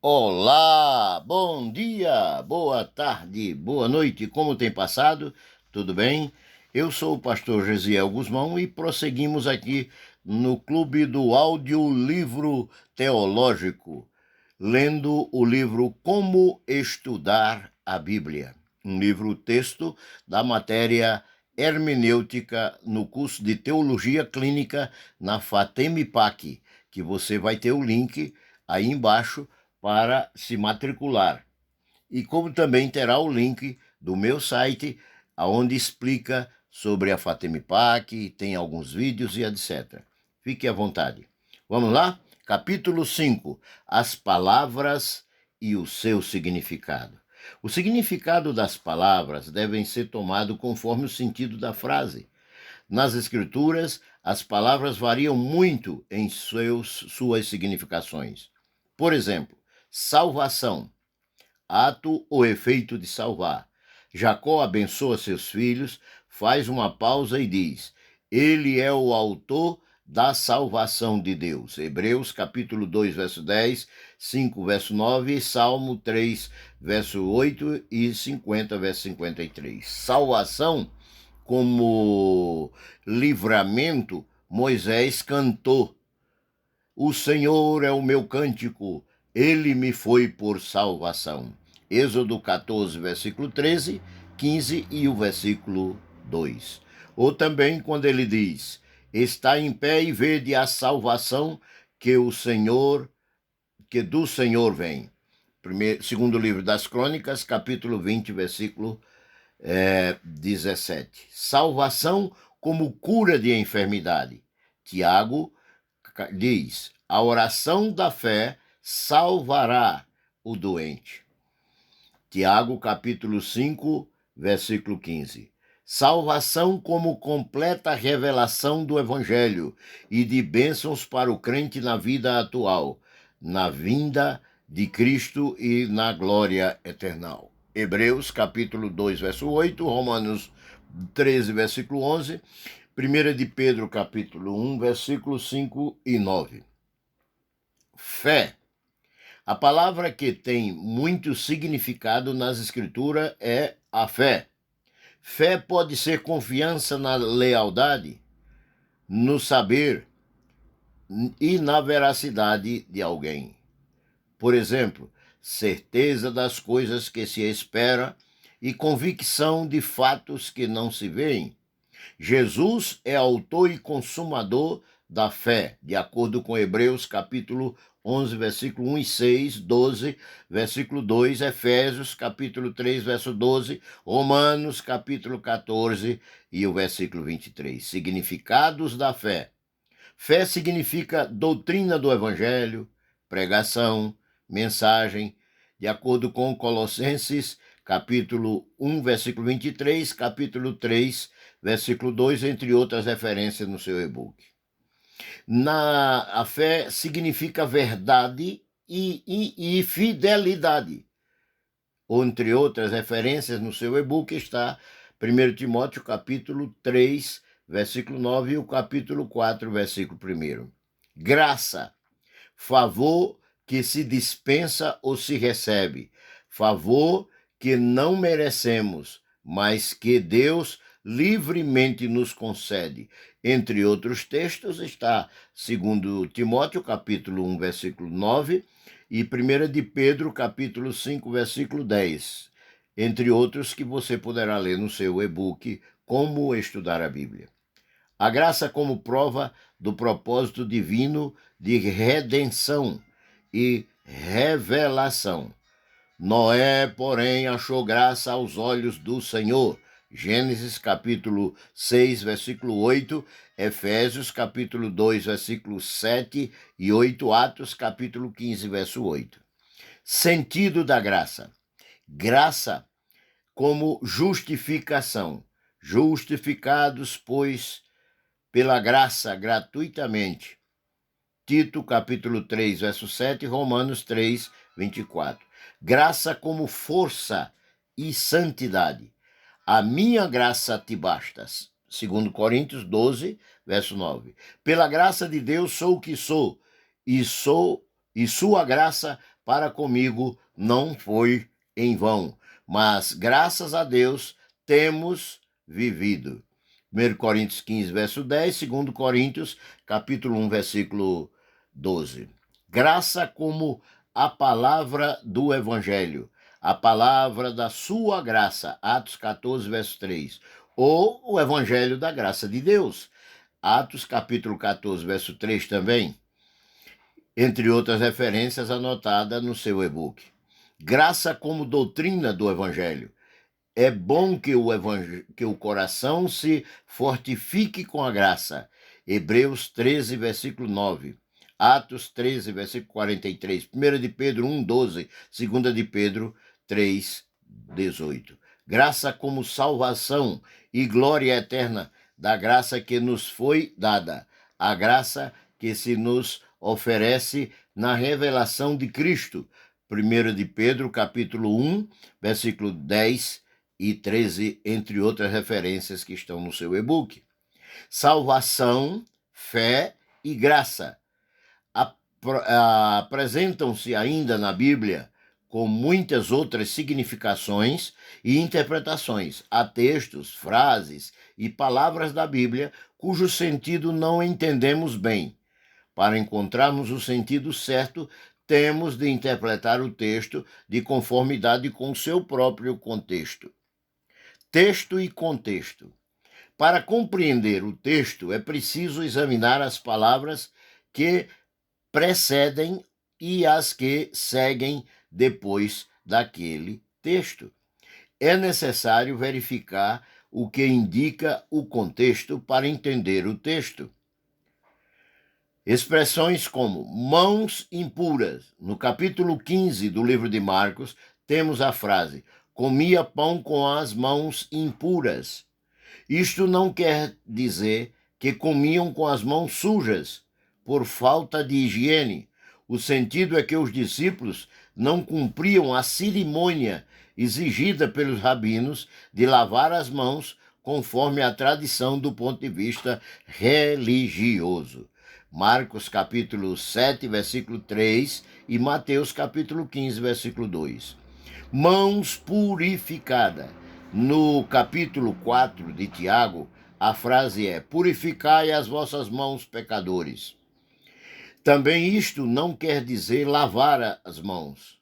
Olá, bom dia, boa tarde, boa noite, como tem passado? Tudo bem? Eu sou o pastor Gesiel Guzmão e prosseguimos aqui no Clube do Audiolivro Teológico, lendo o livro Como Estudar a Bíblia, um livro-texto da matéria Hermenêutica no curso de Teologia Clínica na FATEMIPAC, que você vai ter o link aí embaixo para se matricular. E como também terá o link do meu site, onde explica sobre a FATEMIPAC, tem alguns vídeos e etc. Fique à vontade. Vamos lá? Capítulo 5. As palavras e o seu significado. O significado das palavras devem ser tomado conforme o sentido da frase. Nas Escrituras, as palavras variam muito em suas significações. Por exemplo, salvação, ato ou efeito de salvar. Jacó abençoa seus filhos, faz uma pausa e diz: Ele é o autor da salvação de Deus. Hebreus capítulo 2, verso 10, 5, verso 9, Salmo 3, verso 8 e 50, verso 53. Salvação como livramento, Moisés cantou: O Senhor é o meu cântico, ele me foi por salvação. Êxodo 14, versículo 13, 15 e o versículo 2. Ou também quando ele diz: Está em pé e vede a salvação que do Senhor vem. Segundo livro das Crônicas, capítulo 20, versículo 17. Salvação como cura de enfermidade. Tiago diz: a oração da fé salvará o doente. Tiago, capítulo 5, versículo 15. Salvação como completa revelação do Evangelho e de bênçãos para o crente na vida atual, na vinda de Cristo e na glória eterna. Hebreus, capítulo 2, verso 8, Romanos 13, versículo 11, 1 de Pedro, capítulo 1, versículos 5 e 9. Fé. A palavra que tem muito significado nas Escrituras é a fé. Fé pode ser confiança na lealdade, no saber e na veracidade de alguém. Por exemplo, certeza das coisas que se espera e convicção de fatos que não se veem. Jesus é autor e consumador da fé, de acordo com Hebreus capítulo 11, versículo 1 e 6, 12, versículo 2, Efésios capítulo 3, verso 12, Romanos capítulo 14 e o versículo 23. Significados da fé. Fé significa doutrina do Evangelho, pregação, mensagem, de acordo com Colossenses capítulo 1, versículo 23, capítulo 3, versículo 2, entre outras referências no seu e-book. A fé significa verdade e fidelidade. Entre outras referências no seu e-book está 1 Timóteo capítulo 3, versículo 9 e o capítulo 4, versículo 1. Graça, favor que se dispensa ou se recebe, favor que não merecemos, mas que Deus livremente nos concede. Entre outros textos está 2 Timóteo, capítulo 1, versículo 9, e 1 de Pedro, capítulo 5, versículo 10, entre outros que você poderá ler no seu e-book Como Estudar a Bíblia. A graça como prova do propósito divino de redenção e revelação. Noé, porém, achou graça aos olhos do Senhor. Gênesis capítulo 6, versículo 8, Efésios capítulo 2, versículo 7 e 8, Atos capítulo 15, verso 8. Sentido da graça. Graça como justificação. Justificados, pois, pela graça gratuitamente. Tito, capítulo 3, verso 7, Romanos 3, 24. Graça como força e santidade. A minha graça te basta. 2 Coríntios 12, verso 9. Pela graça de Deus sou o que sou, e sua graça para comigo não foi em vão, mas graças a Deus temos vivido. 1 Coríntios 15, verso 10, 2 Coríntios, capítulo 1, versículo 12. Graça como a palavra do Evangelho, a palavra da sua graça, Atos 14, verso 3, ou o Evangelho da graça de Deus, Atos capítulo 14, verso 3 também, entre outras referências anotadas no seu e-book. Graça como doutrina do Evangelho. É bom que o coração se fortifique com a graça. Hebreus 13, versículo 9. Atos 13, versículo 43. 1 de Pedro 1, 12. 2 de Pedro 3, 18. Graça como salvação e glória eterna da graça que nos foi dada. A graça que se nos oferece na revelação de Cristo. 1 de Pedro, capítulo 1, versículo 10 e 13, entre outras referências que estão no seu e-book. Salvação, fé e graça apresentam-se ainda na Bíblia com muitas outras significações e interpretações. Há textos, frases e palavras da Bíblia cujo sentido não entendemos bem. Para encontrarmos o sentido certo, temos de interpretar o texto de conformidade com o seu próprio contexto. Texto e contexto. Para compreender o texto, é preciso examinar as palavras que precedem e as que seguem depois daquele texto. É necessário verificar o que indica o contexto para entender o texto. Expressões como mãos impuras. No capítulo 15 do livro de Marcos, temos a frase: comia pão com as mãos impuras. Isto não quer dizer que comiam com as mãos sujas, por falta de higiene. O sentido é que os discípulos não cumpriam a cerimônia exigida pelos rabinos de lavar as mãos conforme a tradição do ponto de vista religioso. Marcos capítulo 7, versículo 3 e Mateus capítulo 15, versículo 2. Mãos purificadas. No capítulo 4 de Tiago, a frase é: purificai as vossas mãos, pecadores. Também isto não quer dizer lavar as mãos.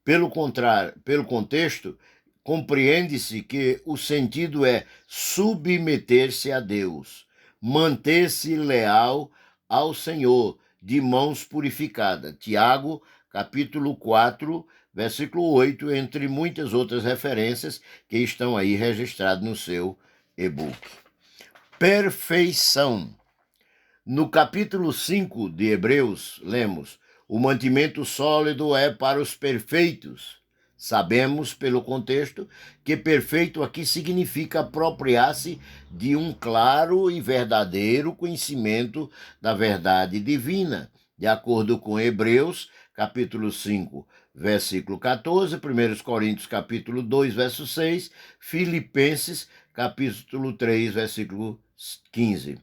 Pelo contrário, pelo contexto, compreende-se que o sentido é submeter-se a Deus, manter-se leal ao Senhor, de mãos purificadas. Tiago, capítulo 4, versículo 8, entre muitas outras referências que estão aí registradas no seu e-book. Perfeição. No capítulo 5 de Hebreus, lemos: o mantimento sólido é para os perfeitos. Sabemos, pelo contexto, que perfeito aqui significa apropriar-se de um claro e verdadeiro conhecimento da verdade divina, de acordo com Hebreus, capítulo 5, versículo 14, 1 Coríntios, capítulo 2, verso 6, Filipenses, capítulo 3, versículo 15.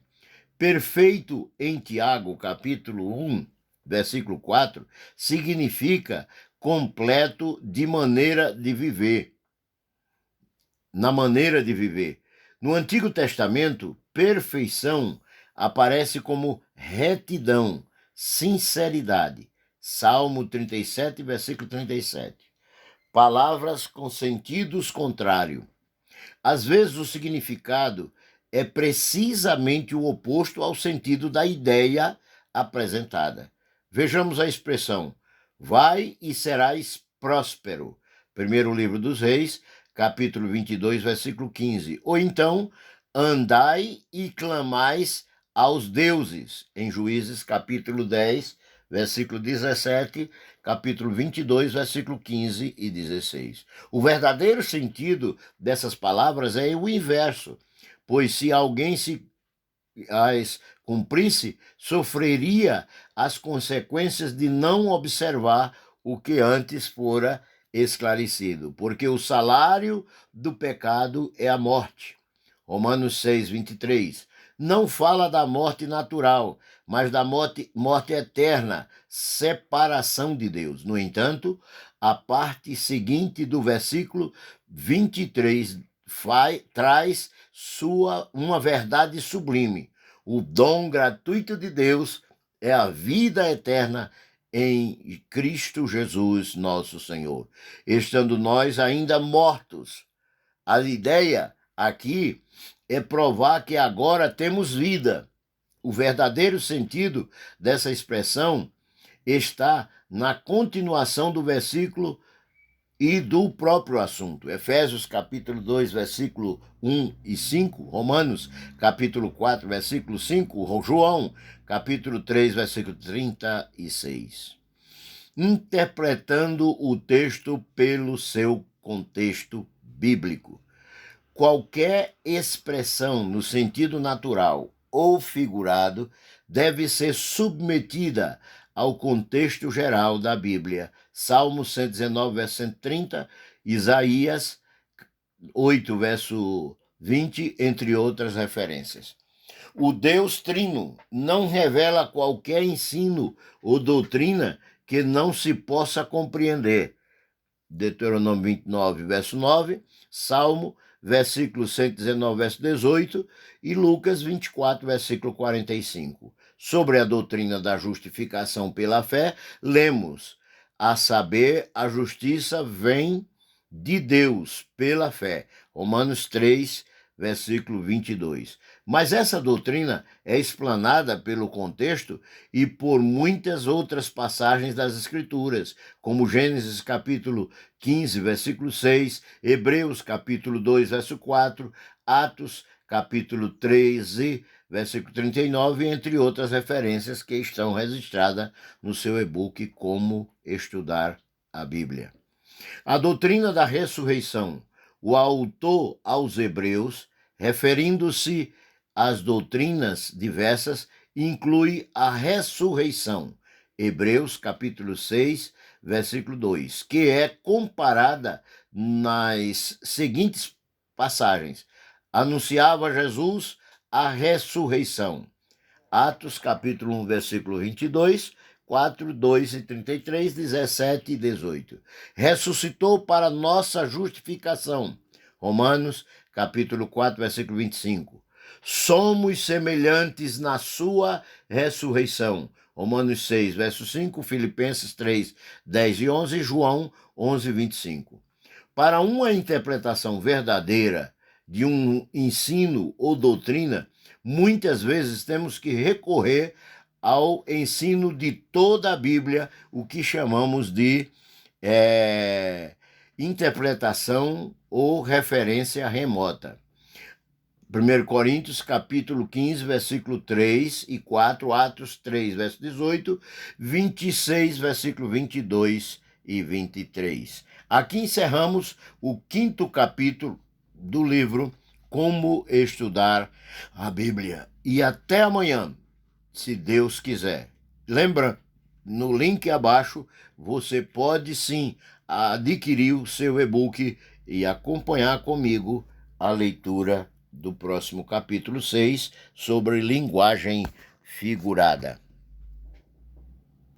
Perfeito em Tiago, capítulo 1, versículo 4, significa completo de maneira de viver. Na maneira de viver. No Antigo Testamento, perfeição aparece como retidão, sinceridade. Salmo 37, versículo 37. Palavras com sentidos contrários. Às vezes o significado é precisamente o oposto ao sentido da ideia apresentada. Vejamos a expressão: vai e serás próspero. Primeiro livro dos Reis, capítulo 22, versículo 15. Ou então, andai e clamais aos deuses, em Juízes, capítulo 10, versículo 17, capítulo 22, versículo 15 e 16. O verdadeiro sentido dessas palavras é o inverso, pois se alguém as cumprisse, sofreria as consequências de não observar o que antes fora esclarecido, porque o salário do pecado é a morte. Romanos 6, 23. Não fala da morte natural, mas da morte eterna, separação de Deus. No entanto, a parte seguinte do versículo 23 traz uma verdade sublime. O dom gratuito de Deus é a vida eterna em Cristo Jesus, nosso Senhor. Estando nós ainda mortos. A ideia aqui é provar que agora temos vida. O verdadeiro sentido dessa expressão está na continuação do versículo e do próprio assunto. Efésios capítulo 2, versículo 1 e 5, Romanos capítulo 4, versículo 5, João capítulo 3, versículo 36. Interpretando o texto pelo seu contexto bíblico. Qualquer expressão no sentido natural ou figurado deve ser submetida ao contexto geral da Bíblia. Salmo 119, verso 130, Isaías 8, verso 20, entre outras referências. O Deus Trino não revela qualquer ensino ou doutrina que não se possa compreender. Deuteronômio 29, verso 9, Salmo, versículo 119, verso 18, e Lucas 24, versículo 45. Sobre a doutrina da justificação pela fé, lemos: a saber, a justiça vem de Deus pela fé. Romanos 3, versículo 22. Mas essa doutrina é explanada pelo contexto e por muitas outras passagens das Escrituras, como Gênesis capítulo 15, versículo 6, Hebreus capítulo 2, verso 4, Atos capítulo 13, versículo 39, entre outras referências que estão registradas no seu e-book Como Estudar a Bíblia. A doutrina da ressurreição. O autor aos Hebreus, referindo-se às doutrinas diversas, inclui a ressurreição. Hebreus capítulo 6, versículo 2, que é comparada nas seguintes passagens. Anunciava Jesus a ressurreição. Atos capítulo 1, versículo 22, 4, 2 e 33, 17 e 18. Ressuscitou para nossa justificação. Romanos, capítulo 4, versículo 25. Somos semelhantes na sua ressurreição. Romanos 6, verso 5, Filipenses 3, 10 e 11, João 11, 25. Para uma interpretação verdadeira de um ensino ou doutrina, muitas vezes temos que recorrer ao ensino de toda a Bíblia, o que chamamos de interpretação ou referência remota. 1 Coríntios, capítulo 15, versículo 3 e 4, Atos 3, verso 18, 26, versículo 22 e 23. Aqui encerramos o 5º capítulo do livro Como Estudar a Bíblia. E até amanhã, se Deus quiser. Lembra, no link abaixo, você pode sim adquirir o seu e-book e acompanhar comigo a leitura do próximo capítulo 6 sobre linguagem figurada.